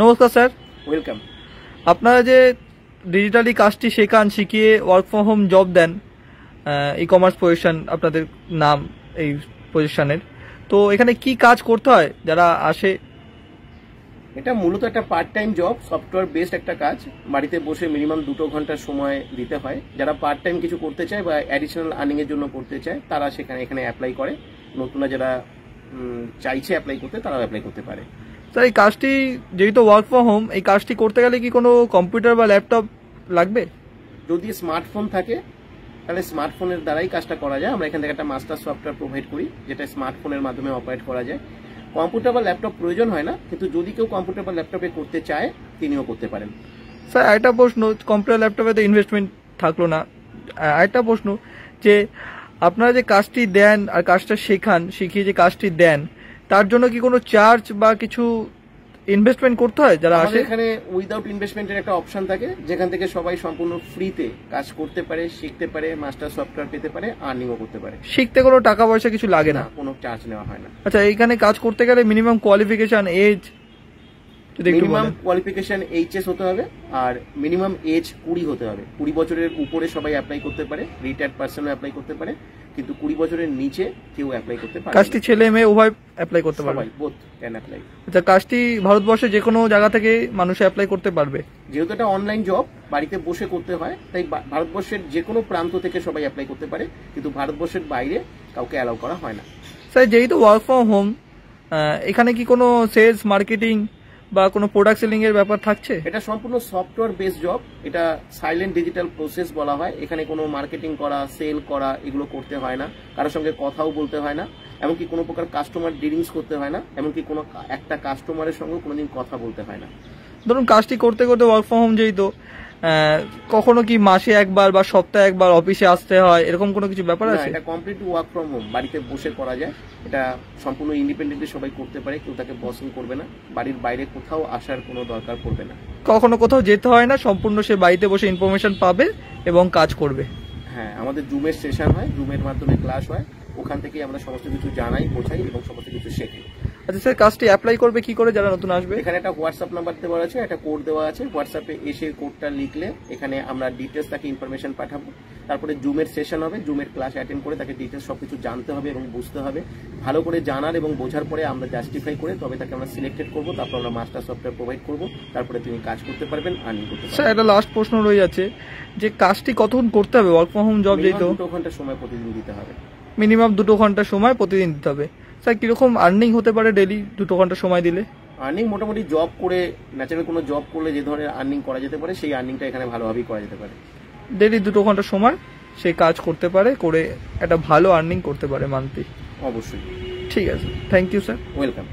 নমস্কার sir. Welcome. আপনারা যে ডিজিটালি কাজটি শেখান, শিখিয়ে ওয়ার্ক ফ্রম হোম জব দেন, ই কমার্স পজিশন আপনাদের নাম এই পজিশনের, তো এখানে কি কাজ করতে হয় যারা আসে? এটা মূলত একটা part time job, software based একটা কাজ। বাড়িতে বসে মিনিমাম 2 ঘন্টা সময় দিতে হয়। যারা পার্ট টাইম কিছু করতে চায় বা অ্যাডিশনাল আর্নিং এর জন্য করতে চায় তারা এখানে অ্যাপ্লাই করে। নতুনরা যারা চাইছে অ্যাপ্লাই করতে তারাও অ্যাপ্লাই করতে পারে। স্যার, এই কাজটি যেহেতু ওয়ার্ক ফ্রম হোম, এই কাজটি করতে গেলে কি কোনো কম্পিউটার বা ল্যাপটপ লাগবে? যদি স্মার্টফোন থাকে তাহলে স্মার্টফোনের দ্বারাই কাজটা করা যায়। আমরা এখান থেকে একটা মাস্টার সফটওয়্যার প্রোভাইড করি যেটা স্মার্টফোনের মাধ্যমে অপারেট করা যায়। কম্পিউটার বা ল্যাপটপ প্রয়োজন হয় না, কিন্তু যদি কেউ কম্পিউটার বা ল্যাপটপে করতে চায় তিনিও করতে পারেন। স্যার, একটা প্রশ্ন, কম্পিউটার ল্যাপটপে তো ইনভেস্টমেন্ট থাকলো না, একটা প্রশ্ন যে আপনারা যে কাজটি দেন আর কাজটা শেখান, শিখিয়ে যে কাজটি দেন, তার জন্য কি কোনো চার্জ বা কিছু ইনভেস্টমেন্ট করতে হয় যারা আসে? এখানে উইদাউট ইনভেস্টমেন্টের একটা অপশন থাকে যেখান থেকে সবাই সম্পূর্ণ ফ্রিতে কাজ করতে পারে, শিখতে পারে, মাস্টার সফটওয়্যার পেতে পারে, আর্নিংও করতে পারে। শিখতে কোনো টাকা পয়সা কিছু লাগে না? কোনো চার্জ নেওয়া হয় না। আচ্ছা, এইখানে কাজ করতে গেলে মিনিমাম কোয়ালিফিকেশন, এজ যদি একটু বলেন। মিনিমাম কোয়ালিফিকেশন এইচএস হতে হবে আর মিনিমাম এজ 20 হতে হবে। 20 বছরের উপরে সবাই অ্যাপ্লাই করতে পারে, রিটায়ার্ড পার্সনও অ্যাপ্লাই করতে পারে, কিন্তু 20 বছরের নিচে কেউ অ্যাপ্লাই করতে পারে। কাজটি ছেলে মেয়ে উভয় অ্যাপ্লাই করতে পারবে? সবাই, বোথ ক্যান অ্যাপ্লাই। আচ্ছা, কাজটি ভারতবর্ষে যে কোনো জায়গা থেকে মানুষ অ্যাপ্লাই করতে পারবে? যেহেতু এটা অনলাইন জব, বাড়িতে বসে করতে হয়, তাই ভারতবর্ষের যে কোনো প্রান্ত থেকে সবাই অ্যাপ্লাই করতে পারে, কিন্তু ভারতবর্ষের বাইরে কাউকে অ্যালাউ করা হয় না। স্যার, যেহেতু ওয়ার্ক ফ্রম হোম, এখানে কি কোনো সেলস, মার্কেটিং বা কোনো প্রোডাক্ট সেলিং এর ব্যাপার থাকছে? এটা সম্পূর্ণ সফটওয়্যার বেস জব। এটা সাইলেন্ট ডিজিটাল প্রসেস বলা হয়। এখানে কোনো মার্কেটিং করা, সেল করা এগুলো করতে হয় না, কারোর সঙ্গে কথাও বলতে হয় না, এমনকি কোনো প্রকার কাস্টমার ডিলিংস করতে হয় না, এমনকি কোনো একটা কাস্টমারের সঙ্গে কোনোদিন কথা বলতে হয় না। ধরুন কাজটি করতে করতে ওয়ার্ক ফ্রম হোম যেহেতু, কখনো কি মাসে একবার বা সপ্তাহে একবার অফিসে আসতে হয়, এরকম কোনো কিছু ব্যাপার আছে? এটা কমপ্লিট ওয়ার্ক ফ্রম হোম, বাড়িতে বসে করা যায়। এটা সম্পূর্ণ ইন্ডিপেন্ডেন্টলি সবাই করতে পারে, কেউ তাকে বসিং করবে না, বাড়ির বাইরে কোথাও আসার কোনো দরকার পড়বে না, কখনো কোথাও যেতে হয় না, সম্পূর্ণ সে বাড়িতে বসে ইনফরমেশন পাবে এবং কাজ করবে। হ্যাঁ, আমাদের জুমের সেশন হয়, জুমের মাধ্যমে ক্লাস হয়, ওখান থেকে আমরা সমস্ত কিছু জানাই, বোঝাই এবং সমস্ত কিছু শেখাই। আচ্ছা স্যার, কাজটি অ্যাপ্লাই করবে কি করে যারা নতুন আসবে? এখানে একটা হোয়াটসঅ্যাপ নাম্বার দেওয়া আছে, একটা কোড দেওয়া আছে। হোয়াটসঅ্যাপে এসে কোডটা লিখলে এখানে আমরা ডিটেলস তাকে ইনফরমেশন পাঠাবো। তারপরে জুমের সেশন হবে, জুমের ক্লাস অ্যাটেন্ড করে তাকে ডিটেলস সবকিছু জানতে হবে এবং বুঝতে হবে। ভালো করে জানার এবং বোঝার পরে আমরা জাস্টিফাই করে তবে তাকে আমরা সিলেক্টেড করবো, তারপর আমরা মাস্টার সফটওয়্যার প্রোভাইড করবো, তারপরে তিনি কাজ করতে পারবেন, আর্নিং করতে পারবেন। স্যার, একটা লাস্ট প্রশ্ন রয়ে যাচ্ছে যে কাজটি কতক্ষণ করতে হবে? ওয়ার্ক ফ্রম হোম জব যেহেতু 2 ঘন্টা সময় প্রতিদিন দিতে হবে। মিনিমাম 2 ঘন্টা সময় প্রতিদিন দিতে হবে। স্যার, কিরকম আর্নিং হতে পারে ডেলি 2 ঘন্টা সময় দিলে? আর্নিং মোটামুটি জব করে, ন্যাচারাল কোনো জব করলে যে ধরনের আর্নিং করা যেতে পারে সেই আর্নিংটা এখানে ভালোভাবেই করা যেতে পারে। ডেলি 2 ঘন্টা সময় সে কাজ করতে পারে, করে একটা ভালো আর্নিং করতে পারে মান্থলি। অবশ্যই। ঠিক আছে, থ্যাংক ইউ স্যার। ওয়েলকাম।